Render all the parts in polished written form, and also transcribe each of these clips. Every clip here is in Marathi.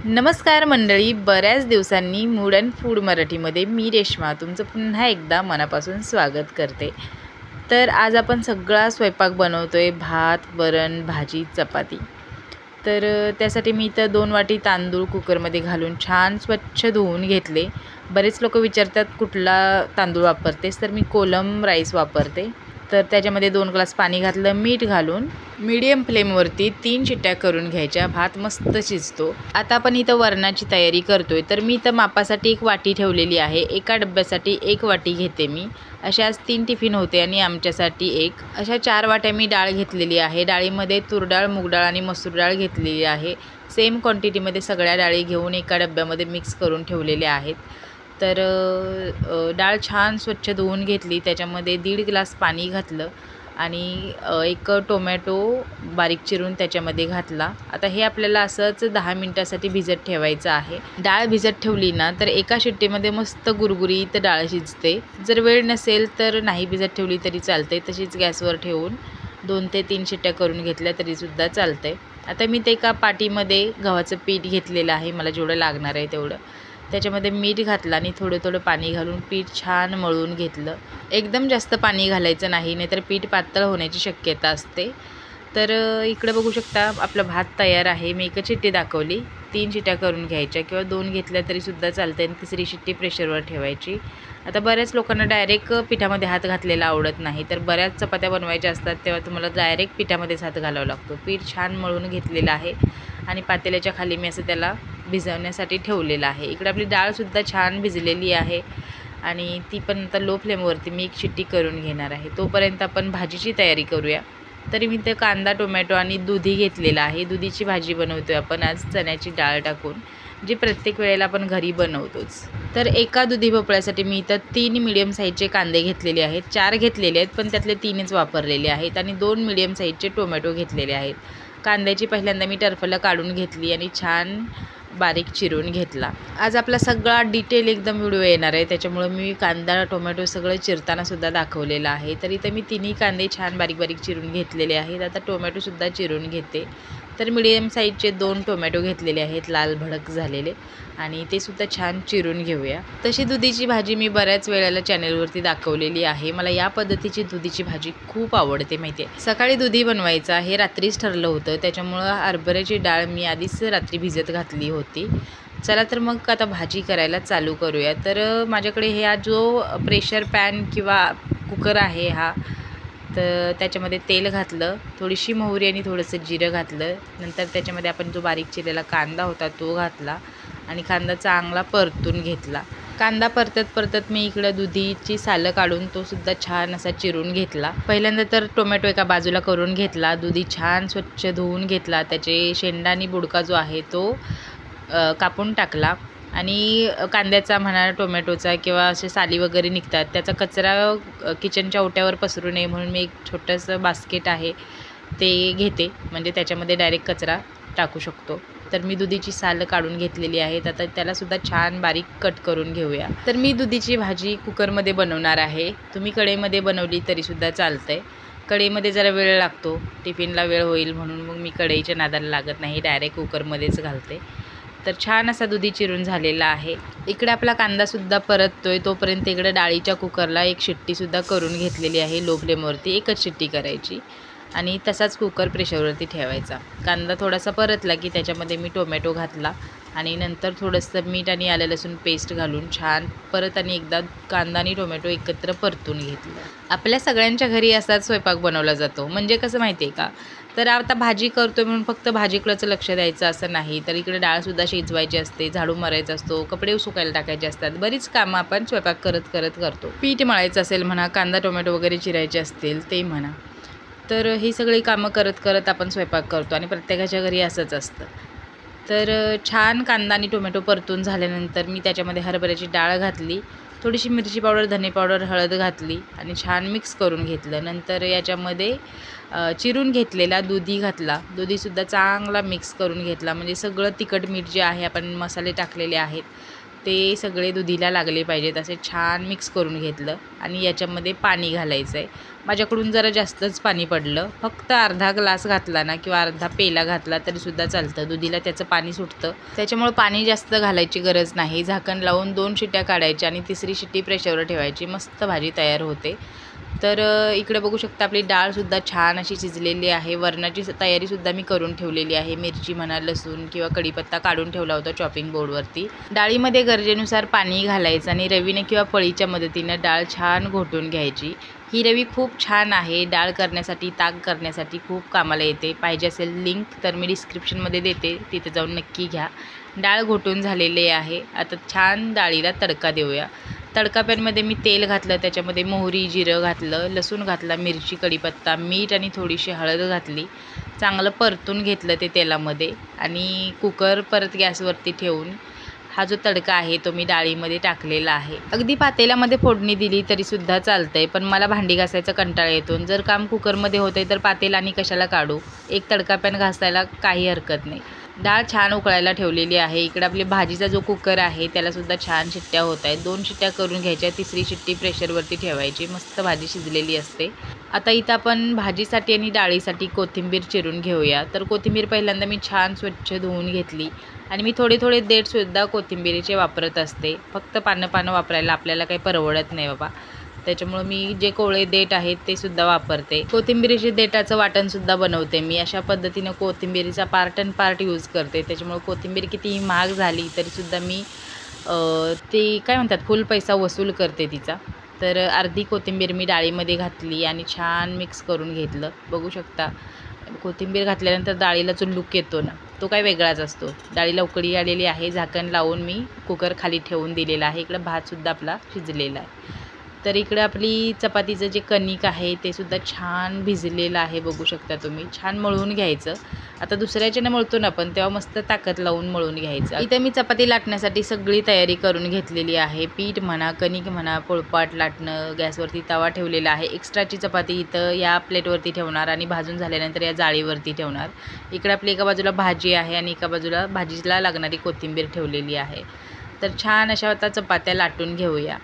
नमस्कार मंडळी, बऱ्याच दिवसांनी मूड अँड फूड मराठीमध्ये मी रेश्मा तुमचं पुन्हा एकदा मनापासून स्वागत करते। तर आज आपण सगळा स्वयंपाक बनवतोय, भात, वरण, भाजी, चपाती। तर त्यासाठी मी इथं 2 वाटी तांदूळ कुकरमध्ये घालून छान स्वच्छ धुवून घेतले। बरेच लोक विचारतात कुठला तांदूळ वापरतेस, तर मी कोलम राईस वापरते। तर त्याच्यामध्ये 2 ग्लास पाणी घातलं, मीठ घालून मीडियम फ्लेमवरती 3 शिट्ट्या करून घ्यायच्या। भात मस्त शिजतो। आता आपण इथं वरणाची तयारी करतोय। तर मी इथं मापासाठी 1 वाटी ठेवलेली आहे। एका डब्यासाठी 1 वाटी घेते मी। अशा आज 3 टिफिन होते आणि आमच्यासाठी 1। अशा 4 वाट्या मी डाळ घेतलेली आहे। डाळीमध्ये तूर डाळ, मूग डाळ आणि मसूर डाळ घेतलेली आहे। सेम क्वांटिटीमध्ये सगळ्या डाळी घेऊन एका डब्यामध्ये मिक्स करून ठेवलेल्या आहेत। तर डाळ छान स्वच्छ धुवून घेतली, त्याच्यामध्ये 1.5 ग्लास पाणी घातलं आणि 1 टोमॅटो बारीक चिरून त्याच्यामध्ये घातला। आता हे आपल्याला असंच 10 मिनिटासाठी भिजत ठेवायचं आहे। डाळ भिजत ठेवली ना तर एका शिट्टीमध्ये मस्त गुरगुरीत डाळ शिजते। जर वेळ नसेल तर नाही भिजत ठेवली तरी चालते, तशीच गॅसवर ठेवून 2 ते 3 शिट्ट्या करून घेतल्या तरीसुद्धा चालते। आता मी ते एका पाटीमध्ये गव्हाचं पीठ घेतलेलं आहे, मला जेवढं लागणार आहे तेवढं। त्याच्यामध्ये मीठ घातलं आणि थोडं थोडं पाणी घालून पीठ छान मळून घेतलं। एकदम जास्त पाणी घालायचं नाही, नाहीतर पीठ पातळ होण्याची शक्यता असते। तर इकडे बघू शकता आपला भात तयार आहे। मी 1 शिट्टी दाखवली, 3 शिट्ट्या करून घ्यायच्या किंवा 2 घेतल्या तरीसुद्धा चालते आणि 3री शिट्टी प्रेशरवर ठेवायची। आता बऱ्याच लोकांना डायरेक्ट पिठामध्ये हात घातलेला आवडत नाही, तर बऱ्याच चपात्या बनवायच्या असतात तेव्हा तुम्हाला डायरेक्ट पिठामध्येच हात घालावा लागतो। पीठ छान मळून घेतलेलं आहे आणि पातेल्याच्या खाली मी असं त्याला भिजवण्यासाठी ठेवलेलं आहे। इकडे आपली डाळसुद्धा छान भिजलेली आहे आणि ती पण आता लो फ्लेमवरती मी 1 शिट्टी करून घेणार आहे। तोपर्यंत आपण भाजीची तयारी करूया। तरी मी ते कांदा, टोमॅटो आणि दुधी घेतलेला आहे। दुधीची भाजी बनवतोय आपण आज चण्याची डाळ टाकून, जी प्रत्येक वेळेला आपण घरी बनवतोच। तर एका दुधी भोपळ्यासाठी मी इथं 3 मीडियम साईजचे कांदे घेतलेले आहेत। 4 घेतलेले आहेत पण त्यातले 3च वापरलेले आहेत आणि 2 मीडियम साईजचे टोमॅटो घेतलेले आहेत। कांद्याची पहिल्यांदा मी टरफलं काढून घेतली आणि छान बारीक चिरून घेतला। आज आपला सगळा डिटेल एकदम व्हिडिओ येणार आहे, त्याच्यामुळे मी कांदा, टोमॅटो सगळं चिरताना सुद्धा दाखवलेलं आहे। तर इथं मी 3ही कांदे छान बारीक बारीक चिरून घेतलेले आहेत। आता टोमॅटोसुद्धा चिरून घेते। तर मीडियम साईजचे 2 टोमॅटो घेतलेले आहेत, लाल भडक झालेले, आणि ते सुद्धा छान चिरून घेऊया। तशी दुधीची भाजी मी बऱ्याच वेळेला चॅनलवरती दाखवलेली आहे। मला या पद्धतीची दुधीची भाजी खूप आवडते माहिती आहे। सकाळी दुधी बनवायचं हे रात्रीच ठरलं होतं, त्याच्यामुळं हरभऱ्याची डाळ मी आधीच रात्री भिजत घातली होती। चला तर मग आता भाजी करायला चालू करूया। तर माझ्याकडे हा जो प्रेशर पॅन किंवा कुकर आहे तर त्याच्यामध्ये तेल घातलं, थोडीशी मोहरी आणि थोडंसं जिरं घातलं। नंतर त्याच्यामध्ये आपण जो बारीक चिरलेला कांदा होता तो घातला आणि कांदा चांगला परतून घेतला। कांदा परतत मी इकडं दुधीची सालं काढून तो सुद्धा छान असा चिरून घेतला। पहिल्यांदा तर टोमॅटो एका बाजूला करून घेतला, दुधी छान स्वच्छ धुवून घेतला, त्याचे शेंडा आणि बुडका जो आहे तो कापून टाकला आणि कांद्याचा म्हणा, टोमॅटोचा किंवा असे साली वगैरे निघतात त्याचा कचरा किचनच्या ओट्यावर पसरू नये म्हणून मी एक छोटंसं बास्केट आहे ते घेते, म्हणजे त्याच्यामध्ये डायरेक्ट कचरा टाकू शकतो। तर मी दुधीची साल काढून घेतलेली आहेत। आता त्यालासुद्धा छान बारीक कट करून घेऊया। तर मी दुधीची भाजी कुकरमध्ये बनवणार आहे, तुम्ही कढईमध्ये बनवली तरीसुद्धा चालतंय। कढईमध्ये जरा वेळ लागतो, टिफिनला वेळ होईल म्हणून मग मी कढईच्या नादाला लागत नाही, डायरेक्ट कुकरमध्येच घालते। तर छान असा दुधी चिरून झालेला आहे। इकडे आपला कांदासुद्धा परततोय, तोपर्यंत इकडे डाळीच्या कुकरला 1 शिट्टीसुद्धा करून घेतलेली आहे। लो फ्लेमवरती 1च शिट्टी करायची आणि तसाच कुकर प्रेशरवरती ठेवायचा। कांदा थोडासा परतला की त्याच्यामध्ये मी टोमॅटो घातला आणि नंतर थोडंसं मीठ आणि आलं लसूण पेस्ट घालून छान परत आणि एकदा कांदा आणि टोमॅटो एकत्र परतून घेतलं। आपल्या सगळ्यांच्या घरी असाच स्वयंपाक बनवला जातो, म्हणजे कसं माहिती आहे का, तर आता भाजी करतोय म्हणून फक्त भाजीकडेच लक्ष द्यायचं असं नाही, तर इकडे डाळसुद्धा शिजवायची असते, झाडू मारायचा असतो, कपडे सुकायला टाकायचे असतात, बरीच कामं आपण स्वयंपाक करत करत करतो। पीठ मळायचं असेल म्हणा, कांदा टोमॅटो वगैरे चिरायचे असतील ते म्हणा, तर ही सगळी कामं करत करत आपण स्वयंपाक करतो आणि प्रत्येकाच्या घरी असंच असतं। तर छान कांदा आणि टोमॅटो परतून झाल्यानंतर मी त्याच्यामध्ये हरभऱ्याची डाळ घातली, थोडीशी मिरची पावडर, धने पावडर, हळद घातली आणि छान मिक्स करून घेतलं। नंतर याच्यामध्ये चिरून घेतलेला दुधी घातला, दुधीसुद्धा चांगला मिक्स करून घेतला, म्हणजे सगळं तिखट मीठ जे आहे आपण मसाले टाकलेले आहेत ते सगळे दुधीला लागले पाहिजेत असे छान मिक्स करून घेतलं आणि याच्यामध्ये पाणी घालायचं आहे. माझ्याकडून जरा जास्तच पाणी पडलं, फक्त अर्धा ग्लास घातला ना किंवा अर्धा पेला घातला तरीसुद्धा चालतं. दुधीला त्याचं पाणी सुटतं, त्याच्यामुळे पाणी जास्त घालायची गरज नाही. झाकण लावून 2 शिट्ट्या काढायच्या आणि तिसरी शिट्टी प्रेशरवर ठेवायची. मस्त भाजी तयार होते. तर इकडे बघू शकता आपली डाळसुद्धा छान अशी शिजलेली आहे. वरणाची तयारीसुद्धा मी करून ठेवलेली आहे. मिरची म्हणा, लसूण किंवा कढीपत्ता काढून ठेवला होता चॉपिंग बोर्डवरती. डाळीमध्ये गरजेनुसार पाणी घालायचं आणि रवीने किंवा पळीच्या मदतीनं डाळ छान घोटून घ्यायची. ही रवी खूप छान आहे. डाळ करण्यासाठी, ताक करण्यासाठी खूप कामाला येते. पाहिजे असेल लिंक तर मी डिस्क्रिप्शनमध्ये देते, तिथे जाऊन नक्की घ्या. डाळ घोटून झालेली आहे. आता छान डाळीला तडका देऊया. तडका पॅनमध्ये मी तेल घातलं, त्याच्यामध्ये मोहरी, जिरं घातलं, लसूण घातला, मिरची, कढीपत्ता, मीठ आणि थोडीशी हळद घातली. चांगलं परतून घेतलं ते तेलामध्ये आणि कुकर परत गॅसवरती ठेवून हा जो तडका आहे तो मी डाळीमध्ये टाकलेला आहे. अगदी पातेल्यामध्ये फोडणी दिली तरीसुद्धा चालतंय, पण मला भांडी घासायचा कंटाळा येतो. जर काम कुकरमध्ये होतंय तर पातेलानी कशाला काढू, एक तडका पॅन घासायला काही हरकत नाही. डाळ छान उकळायला ठेवलेली आहे. इकडे आपली भाजीचा जो कुकर आहे त्यालासुद्धा छान शिट्ट्या होत आहेत. 2 शिट्ट्या करून घ्यायच्या, तिसरी शिट्टी प्रेशरवरती ठेवायची. मस्त भाजी शिजलेली असते. आता इथं आपण भाजीसाठी आणि डाळीसाठी कोथिंबीर चिरून घेऊया. तर कोथिंबीर पहिल्यांदा मी छान स्वच्छ धुवून घेतली आणि मी थोडे देठसुद्धा कोथिंबीरीचे वापरत असते. फक्त पानं वापरायला आपल्याला काही परवडत नाही बाबा, त्याच्यामुळे मी जे कोवळे देठ आहेत ते सुद्धा वापरते. कोथिंबीरीचे देठाचं वाटणसुद्धा बनवते मी. अशा पद्धतीनं कोथिंबीरीचा पार्ट अँड पार्ट यूज करते. त्याच्यामुळे कोथिंबीर कितीही महाग झाली तरीसुद्धा मी ती काय म्हणतात फुल पैसा वसूल करते तिचा. तर अर्धी कोथिंबीर मी डाळीमध्ये घातली आणि छान मिक्स करून घेतलं. बघू शकता कोथिंबीर घातल्यानंतर डाळीला जो लुक येतो ना तो काय वेगळाच असतो. डाळीला उकळी आलेली आहे. झाकण लावून मी कुकर खाली ठेवून दिलेला आहे. इकडं भातसुद्धा आपला शिजलेला आहे. तर इकडे आपली चपातीचं जे कणिक आहे ते सुद्धा छान भिजलेलं आहे. बघू शकता तुम्ही. छान मळून घ्यायचं. आता दुसऱ्याच्यानं मळतो ना आपण तेव्हा मस्त ताकद लावून मळून घ्यायचं. इथे मी चपाती लाटण्यासाठी सगळी तयारी करून घेतलेली आहे. पीठ म्हणा, कणिक म्हणा, पोळपाट लाटणं, गॅसवरती तवा ठेवलेला आहे. एक्स्ट्राची चपाती इथं या प्लेटवरती ठेवणार आणि भाजून झाल्यानंतर या जाळीवरती ठेवणार. इकडे आपली एका बाजूला भाजी आहे आणि एका बाजूला भाजीला लागणारी कोथिंबीर ठेवलेली आहे. तर छान अशा आता चपात्या लाटून घेऊया.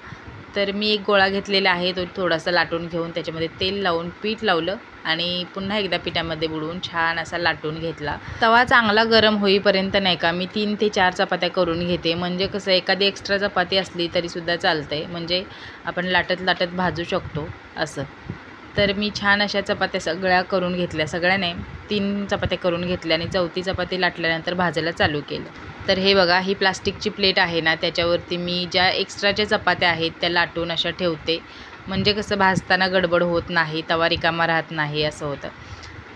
तर मी एक गोळा घेतलेला आहे, तो थोडासा लाटून घेऊन त्याच्यामध्ये तेल लावून पीठ लावलं आणि पुन्हा एकदा पिठामध्ये बुडवून छान असा लाटून घेतला. तवा चांगला गरम होईपर्यंत नाही का मी 3 ते 4 चपात्या करून घेते. म्हणजे कसं एखादी एक्स्ट्रा चपाती असली तरीसुद्धा चालतंय, म्हणजे आपण लाटत भाजू शकतो असं. तर मी छान अशा चपात्या सगळ्या करून घेतल्या. सगळ्या नाही, 3 चपात्या करून घेतल्या आणि चौथी चपाती लाटल्यानंतर भाजायला चालू केलं. तर हे बघा, ही प्लास्टिकची प्लेट आहे ना त्याच्यावरती मी ज्या एक्स्ट्राच्या चपात्या आहेत त्या लाटून अशा ठेवते. म्हणजे कसं भाजताना गडबड होत नाही, तवा रिकामा राहत नाही असं होतं.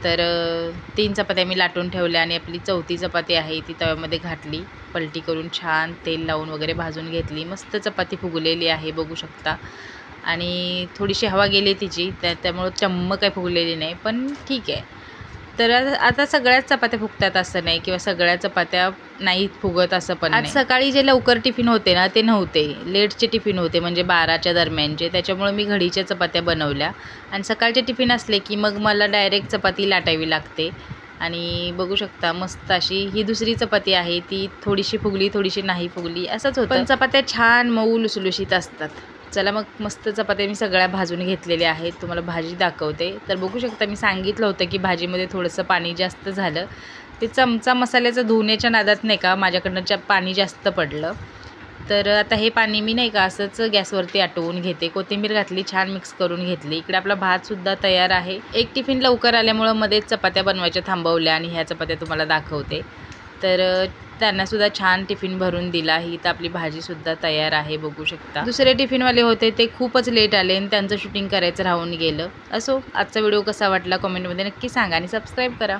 तर 3 चपात्या मी लाटून ठेवल्या आणि आपली चौथी चपाती आहे ती तव्यामध्ये घातली. पलटी करून छान तेल लावून वगैरे भाजून घेतली. मस्त चपाती फुगलेली आहे बघू शकता. आणि थोडीशी हवा गेली तिची, त्यामुळं चम्म काही फुगलेली नाही, पण ठीक आहे. तर आता सगळ्याच चपात्या फुगतात असं नाही किंवा सगळ्या चपात्या नाही फुगत असं पण नाही. आज सकाळी जे लवकर टिफिन होते ना ते नव्हते, लेटचे टिफिन होते म्हणजे 12च्या दरम्यानचे. त्याच्यामुळे मी घडीच्या चपात्या बनवल्या आणि सकाळचे टिफिन असले की मग मला डायरेक्ट चपाती लाटावी लागते. आणि बघू शकता मस्त अशी ही दुसरी चपाती आहे, ती थोडीशी फुगली थोडीशी नाही फुगली असंच होतं. पण चपात्या छान मऊ लुसलुशीत असतात. चला मग मस्त चपात्या मी सगळ्या भाजून घेतलेल्या आहेत. तुम्हाला भाजी दाखवते. तर बघू शकता मी सांगितलं होतं की भाजीमध्ये थोडंसं पाणी जास्त झालं. ते चमचा मसाल्याचं धुण्याच्या नादात नाही का माझ्याकडनं पाणी जास्त पडलं. तर आता हे पाणी मी नाही का असंच गॅसवरती आटवून घेते. कोथिंबीर घातली, छान मिक्स करून घेतली. इकडे आपला भातसुद्धा तयार आहे. एक टिफिन लवकर आल्यामुळं मध्येच चपात्या बनवायच्या थांबवल्या आणि ह्या चपात्या तुम्हाला दाखवते. तर त्यांनासुद्धा छान टिफिन भरून दिला. ही तर आपली भाजीसुद्धा तयार आहे बघू शकता. दुसरे टिफिनवाले होते ते खूपच लेट आले आणि त्यांचं शूटिंग करायचं राहून गेलं. असो, आजचा व्हिडिओ कसा वाटला कमेंटमध्ये नक्की सांगा आणि सबस्क्राईब करा.